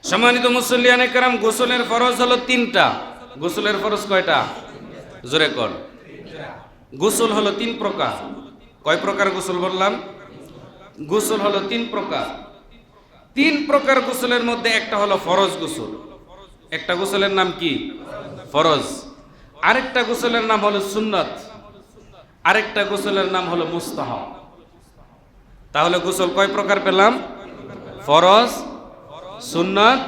সম্মানিত মুসল্লিয়ানে কেরাম, গোসলের ফরজ হলো তিনটা। গোসলের ফরজ কয়টা? জোরে কর। গোসল হলো তিন প্রকার। কয় প্রকার গোসল বললাম? গোসল হলো তিন প্রকার। তিন প্রকার গোসলের মধ্যে একটা হলো ফরজ গোসল। একটা গোসলের নাম কি? ফরজ। আরেকটা গোসলের নাম হলো সুন্নাত। আরেকটা গোসলের নাম হলো মুস্তাহাব। তাহলে গোসল কয় প্রকার পেলাম? ফরজ, সুন্নাত,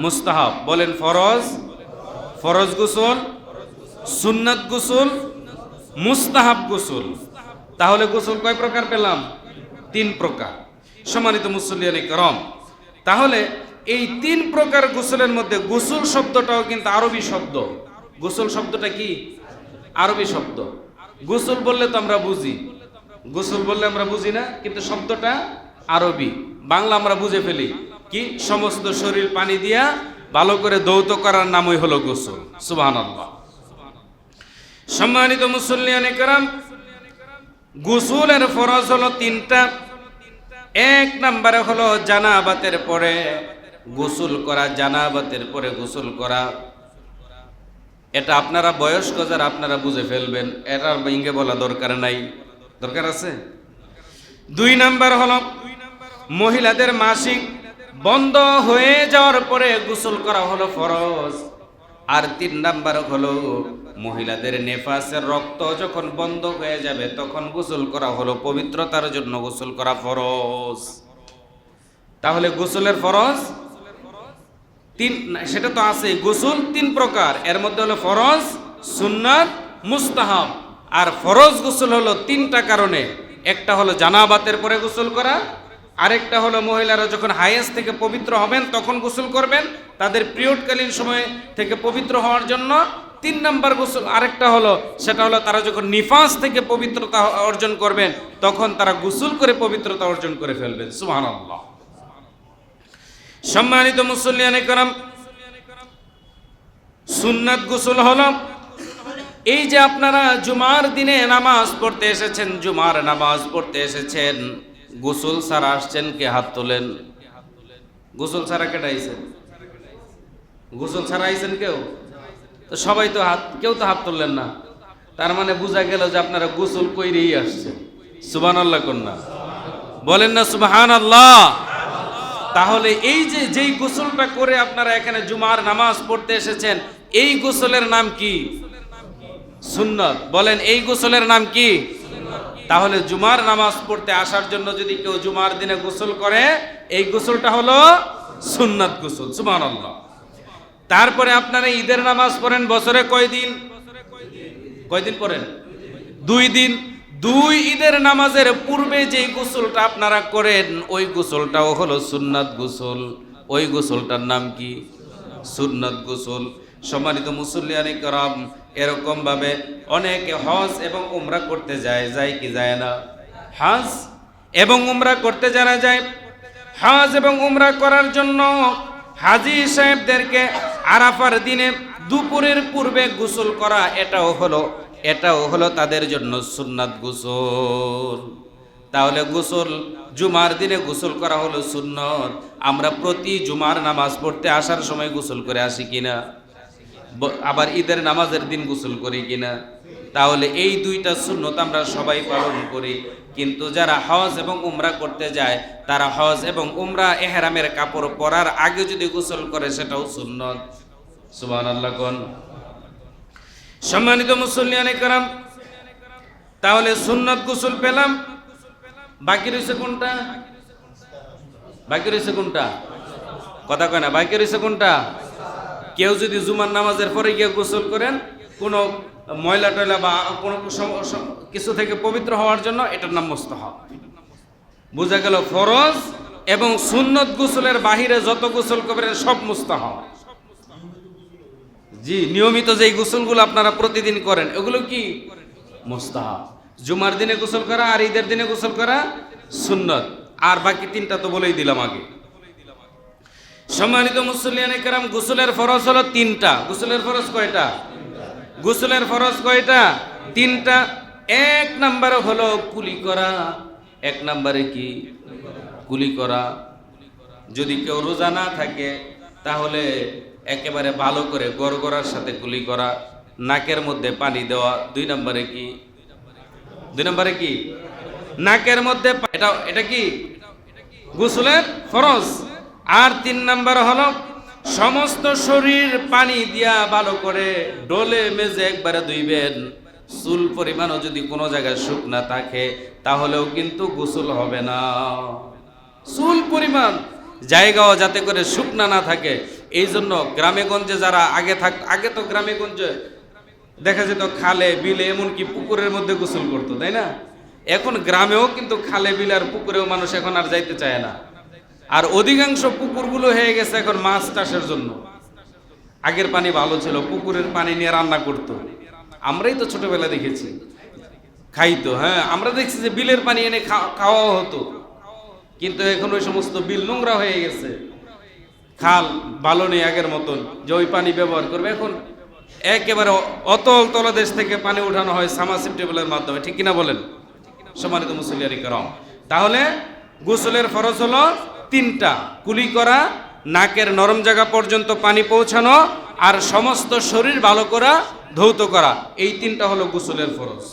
মুস্তাহাব। বলেন ফরজ, ফরজ গোসল, সুন্নাত গোসল, মুস্তাহাব গোসল। তাহলে গোসল কয় প্রকার পেলাম? তিন প্রকার। সম্মানিত মুসল্লিয়ানে কেরাম, তাহলে এই তিন প্রকার গোসলের মধ্যে গোসল শব্দটাও কিন্তু আরবি শব্দ। গোসল শব্দটা কি? আরবি শব্দ। গোসল বললে তো আমরা বুঝি, গোসল বললে আমরা বুঝি না, কিন্তু শব্দটা আরবি। বাংলা আমরা বুঝে ফেলি কি? সমস্ত শরীর পানি দিয়া ভালো করে ধৌত করার নামই হলো গোসল। সুবহানাল্লাহ। সম্মানিত মুসল্লিয়ানে কেরাম, গোসলের ফরজ হলো তিনটা। এক নম্বরে হলো জানাবাতের পরে গোসল করা। জানাবাতের পরে গোসল করা, এটা আপনারা বয়স্ক যারা আপনারা বুঝে ফেলবেন, এটা ভেঙে বলা দরকার নাই। দরকার আছে? দুই নাম্বার হলো মহিলাদের মাসিক বন্ধ হয়ে যাওয়ার পরে গোসল করা হলো ফরজ। আর তিন নাম্বার হলো মহিলাদের নেফাসের রক্ত যখন বন্ধ হয়ে যাবে তখন গোসল করা হলো পবিত্রতার জন্য গোসল করা ফরজ। তাহলে গোসলের ফরজ তিন, সেটা তো আছে। গোসল তিন প্রকার, এর মধ্যে হলো ফরজ, সুন্নাত, মুস্তাহাব। আর ফরজ গোসল হলো তিনটা কারণে। একটা হলো জানাবাতের পরে গোসল করা, আরেকটা হলো মহিলারা যখন হায়েজ থেকে পবিত্র হবেন তখন গোসল করবেন, তাদের পিরিয়ডকালীন সময় থেকে পবিত্র হওয়ার জন্য। তিন নাম্বার গোসল আরেকটা হলো, সেটা হলো তারা যখন নিফাস থেকে পবিত্রতা অর্জন করবেন তখন তারা গোসল করে পবিত্রতা অর্জন করে ফেলবেন। সুবহানাল্লাহ। সম্মানিত মুসল্লিয়ানে কেরাম, সুন্নাত গোসল হলো এই যে আপনারা জুমার দিনে নামাজ পড়তে এসেছেন, জুমার নামাজ পড়তে এসেছেন, গোসল ছাড়া আসছেন কে? হাত তোলেন। গোসল ছাড়া কেটে আইছেন? গোসল ছাড়া আইছেন কেউ? তো সবাই তো হাত, কেউ তো হাত তুললেন না। তার মানে বোঝা গেল যে আপনারা গোসল কইরেই আসছেন। সুবহানাল্লাহ কন্যা বলেন না সুবহানাল্লাহ। তাহলে এই যে যেই গোসলটা করে আপনারা এখানে জুমার নামাজ পড়তে এসেছেন, এই গোসলের নাম কি? সুন্নাত। বলেন এই গোসলের নাম কি? তাহলে জুমার নামাজ পড়তে আসার জন্য যদি কেউ জুমার দিনে গোসল করে, এই গোসলটা হলো সুন্নাত গোসল। সুবহানাল্লাহ। তারপরে আপনারা ঈদের নামাজ পড়েন বছরে কয়দিন? কয়দিন পড়েন? 2 দিন। 2 ঈদের নামাজের পূর্বে যে গোসলটা আপনারা করেন ওই গোসলটাও হলো সুন্নাত গোসল। ওই গোসলটার নাম কি? সুন্নাত গোসল। সম্মানিত মুসল্লিয়ানে কেরাম, এরকম ভাবে অনেকে হজ এবং উমরা করতে যায়, যায় কি যায় না? হজ এবং উমরা করতে যারা যায়, হজ এবং উমরা করার জন্য হাজী সাহেবদেরকে আরাফার দিনে দুপুরের পূর্বে গোসল করা, এটাও হলো তাদের জন্য সুন্নাত গোসল। তাহলে গোসল জুমার দিনে গোসল করা হলো সুন্নত। আমরা প্রতি জুমার নামাজ পড়তে আসার সময় গোসল করে আসি কিনা? আবার ঈদের নামাজের দিন গোসল করি কিনা? তাহলে এই দুইটা সুন্নত আমরা সবাই পালন করি। কিন্তু যারা হজ এবং উমরা করতে যায় তারা হজ এবং উমরা এহরামের কাপড় পরার আগে যদি গোসল করে সেটাও সুন্নত। সুবহানাল্লাহ কোন। সম্মানিত মুসল্লিয়ানে কেরাম, তাহলে সুন্নাত গোসল পেলাম। বাকি রয়েছে কোনটা? বাকি রয়েছে কোনটা? কথা কয় না। বাকি রয়েছে কোনটা? কেউ যদি জুমার নামাজের পরে গিয়ে গোসল করেন কোনো ময়লা টয়লা বা কোনো কিছু থেকে পবিত্র হওয়ার জন্য, এটার নাম মুস্তাহাব। বোঝা গেল ফরজ এবং সুন্নত গোসলের বাহিরে যত গোসল করবেন সব মুস্তাহাব। জি, নিয়মিত যেই গোসলগুলো আপনারা প্রতিদিন করেন এগুলো কি? মুস্তাহাব। জুমার দিনে গোসল করা আর ঈদের দিনে গোসল করা সুন্নত। আর বাকি তিনটা তো বলেই দিলাম আগে। সম্মানিত মুসল্লিয়ানে কেরাম, গোসলের ফরজ হলো তিনটা। গোসলের ফরজ কয়টা? গোসলের ফরজ কয়টা? তিনটা। এক নম্বরে হলো কুলি করা। এক নম্বরে কি? কুলি করা। যদি কেউ রোজা না থাকে তাহলে একেবারে ভালো করে গড়গড়ার সাথে কুলি করা, নাকের মধ্যে পানি দেওয়া। 2 নম্বরে কি? 2 নম্বরে কি? নাকের মধ্যে এটা কি গোসলের ফরজ। আর 3 নম্বর হলো সমস্ত শরীর পানি দিয়া ভালো করে ডলে মেজে একবারে ধুইবেন। চুল পরিমাণও যদি কোনো জায়গায় শুকনা থাকে তাহলেও কিন্তু গোসল হবে না। চুল পরিমাণ জায়গাও যাতে করে শুকনা না থাকে, এই জন্য গ্রামে গঞ্জে যারা আগে তো গ্রামে গঞ্জে দেখা যেত খালে বিলে এমনকি পুকুরের মধ্যে গোসল করতো, তাই না? এখন গ্রামেও কিন্তু খালে বিলে আর পুকুরেও মানুষ এখন আর যাইতে চায় না। আর অধিকাংশ পুকুরগুলো হয়ে গেছে এখন মাছ চাষের জন্য। আগের পানি ভালো ছিল, পুকুরের পানি নিয়ে রান্না করতো, আমরাই তো ছোটবেলা দেখেছি, খাইতো। হ্যাঁ, আমরা দেখছি যে বিলের পানি এনে খাওয়া হতো, কিন্তু এখন ওই সমস্ত বিল নোংরা হয়ে গেছে, খাল ভালো নেই আগের মতন যে ওই পানি ব্যবহার করবে। এখন একেবারে অতল তলদেশ থেকে পানি উঠানো হয় সাবমার্সিবলের মাধ্যমে, ঠিক কিনা বলেন সম্মানিত মুসল্লিয়ানি کرام? তাহলে গোসলের ফরজ হলো 3টা: কুলি করা, নাকের নরম জায়গা পর্যন্ত পানি পৌঁছানো, আর সমস্ত শরীর ভালো করা, ধৌত করা। এই 3টা হলো গোসলের ফরজ।